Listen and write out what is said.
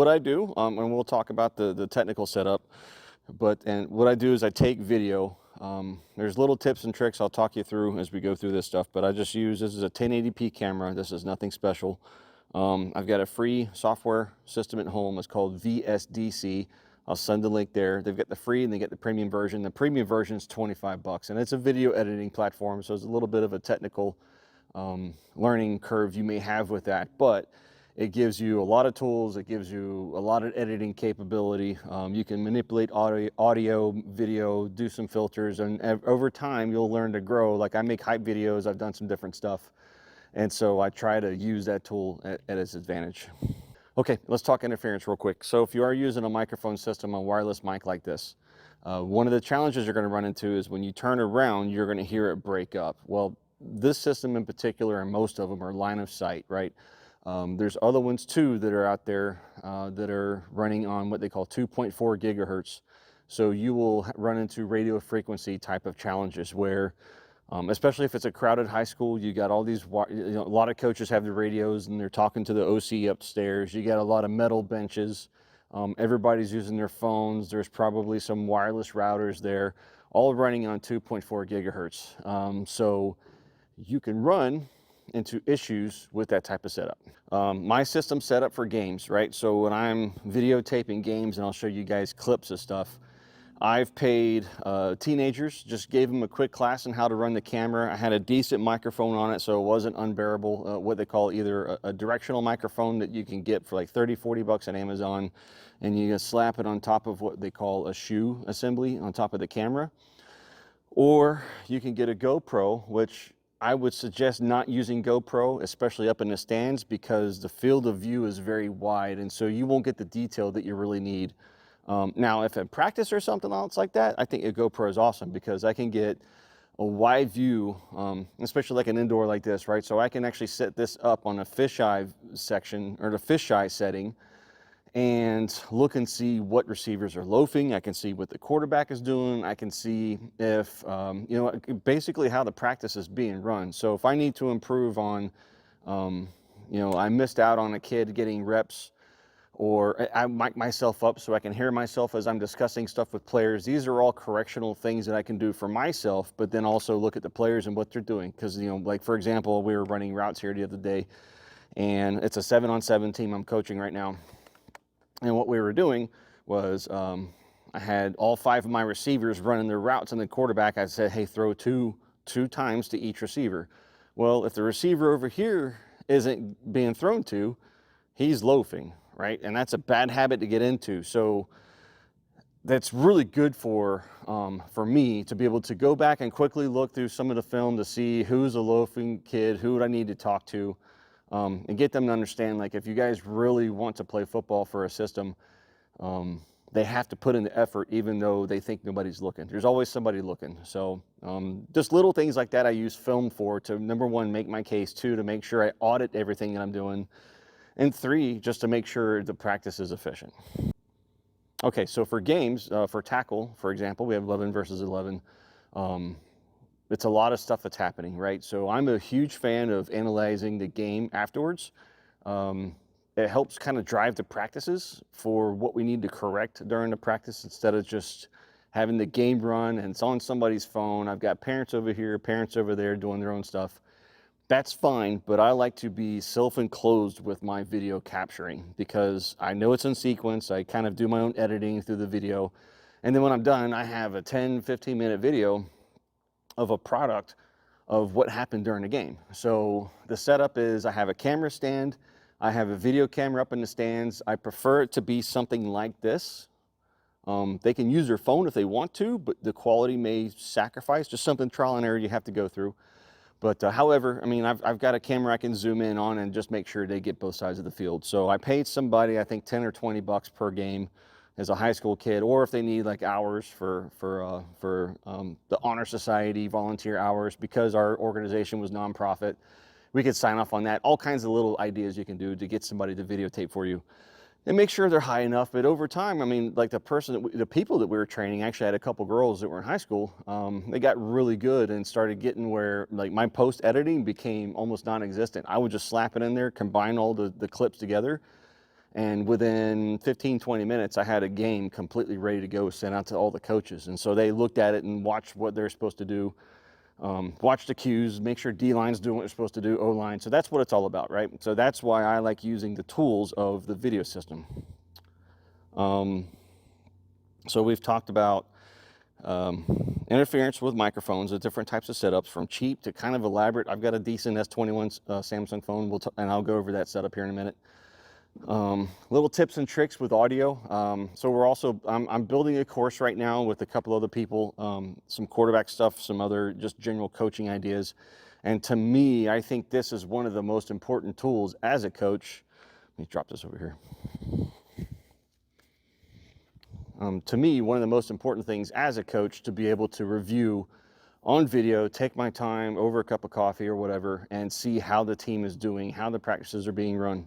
what I do, and we'll talk about the technical setup, and what I do is I take video. There's little tips and tricks I'll talk you through as we go through this stuff, but I just use, this is a 1080p camera. This is nothing special. I've got a free software system at home. It's called VSDC. I'll send the link there. They've got the free and they get the premium version. The premium version is 25 bucks, and it's a video editing platform, so it's a little bit of a technical learning curve you may have with that, but it gives you a lot of tools. It gives you a lot of editing capability. You can manipulate audio, video, do some filters, and over time you'll learn to grow. Like, I make hype videos, I've done some different stuff, and so I try to use that tool at its advantage. Okay, let's talk interference real quick. So if you are using a microphone system, a wireless mic like this, one of the challenges you're going to run into is when you turn around, you're going to hear it break up. Well, this system in particular, and most of them, are line of sight, right? There's other ones too that are out there that are running on what they call 2.4 gigahertz. So you will run into radio frequency type of challenges where, especially if it's a crowded high school, you got all these, a lot of coaches have the radios and they're talking to the OC upstairs. You got a lot of metal benches. Everybody's using their phones. There's probably some wireless routers there, all running on 2.4 gigahertz. So you can run into issues with that type of setup. My system's set up for games, right? So when I'm videotaping games, and I'll show you guys clips of stuff, I've paid teenagers, just gave them a quick class on how to run the camera. I had a decent microphone on it, so it wasn't unbearable. What they call either a directional microphone that you can get for like 30, 40 bucks on Amazon, and you just slap it on top of what they call a shoe assembly on top of the camera. Or you can get a GoPro, which I would suggest not using GoPro, especially up in the stands, because the field of view is very wide, and so you won't get the detail that you really need. Now, if in practice or something else like that, I think a GoPro is awesome because I can get a wide view, especially like an indoor like this, right? So I can actually set this up on a fisheye section, or the fisheye setting, and look and see what receivers are loafing. I can see what the quarterback is doing. I can see if, basically how the practice is being run. So if I need to improve on, I missed out on a kid getting reps, or I mic myself up so I can hear myself as I'm discussing stuff with players. These are all correctional things that I can do for myself, but then also look at the players and what they're doing. Because, like for example, we were running routes here the other day, and it's a 7-on-7 team I'm coaching right now. And what we were doing was I had all 5 of my receivers running their routes, and the quarterback, I said, hey, throw two times to each receiver. Well, if the receiver over here isn't being thrown to, he's loafing, right? And that's a bad habit to get into. So that's really good for me to be able to go back and quickly look through some of the film to see who's a loafing kid, who would I need to talk to. And get them to understand, like, if you guys really want to play football for a system, they have to put in the effort even though they think nobody's looking. There's always somebody looking. So just little things like that I use film for, to, number 1, make my case, 2, to make sure I audit everything that I'm doing, and 3, just to make sure the practice is efficient. Okay, so for games, for tackle, for example, we have 11 versus 11. It's a lot of stuff that's happening, right? So I'm a huge fan of analyzing the game afterwards. It helps kind of drive the practices for what we need to correct during the practice, instead of just having the game run and it's on somebody's phone. I've got parents over here, parents over there doing their own stuff. That's fine, but I like to be self-enclosed with my video capturing because I know it's in sequence. I kind of do my own editing through the video. And then when I'm done, I have a 10, 15-minute video of a product of what happened during the game. So the setup is I have a camera stand, I have a video camera up in the stands. I prefer it to be something like this. They can use their phone if they want to, but the quality may sacrifice, just something trial and error you have to go through. But however, I mean, I've got a camera I can zoom in on and just make sure they get both sides of the field. So I paid somebody, I think 10 or 20 bucks per game as a high school kid, or if they need like hours for the Honor Society volunteer hours, because our organization was nonprofit, we could sign off on that. All kinds of little ideas you can do to get somebody to videotape for you. And make sure they're high enough. But over time, I mean, like the people that we were training, actually had a couple girls that were in high school. They got really good and started getting where, like, my post editing became almost non-existent. I would just slap it in there, combine all the clips together, And within 15-20 minutes, I had a game completely ready to go, sent out to all the coaches. And so they looked at it and watched what they're supposed to do, watch the cues, make sure D-line's doing what they're supposed to do, O-line. So that's what it's all about, right? So that's why I like using the tools of the video system. So we've talked about interference with microphones, the different types of setups, from cheap to kind of elaborate. I've got a decent S21 Samsung phone, and I'll go over that setup here in a minute. Little tips and tricks with audio. So we're also, I'm building a course right now with a couple other people, some quarterback stuff, some other just general coaching ideas. And to me, I think this is one of the most important tools as a coach. Let me drop this over here. To me, one of the most important things as a coach to be able to review on video, take my time over a cup of coffee or whatever, and see how the team is doing, how the practices are being run.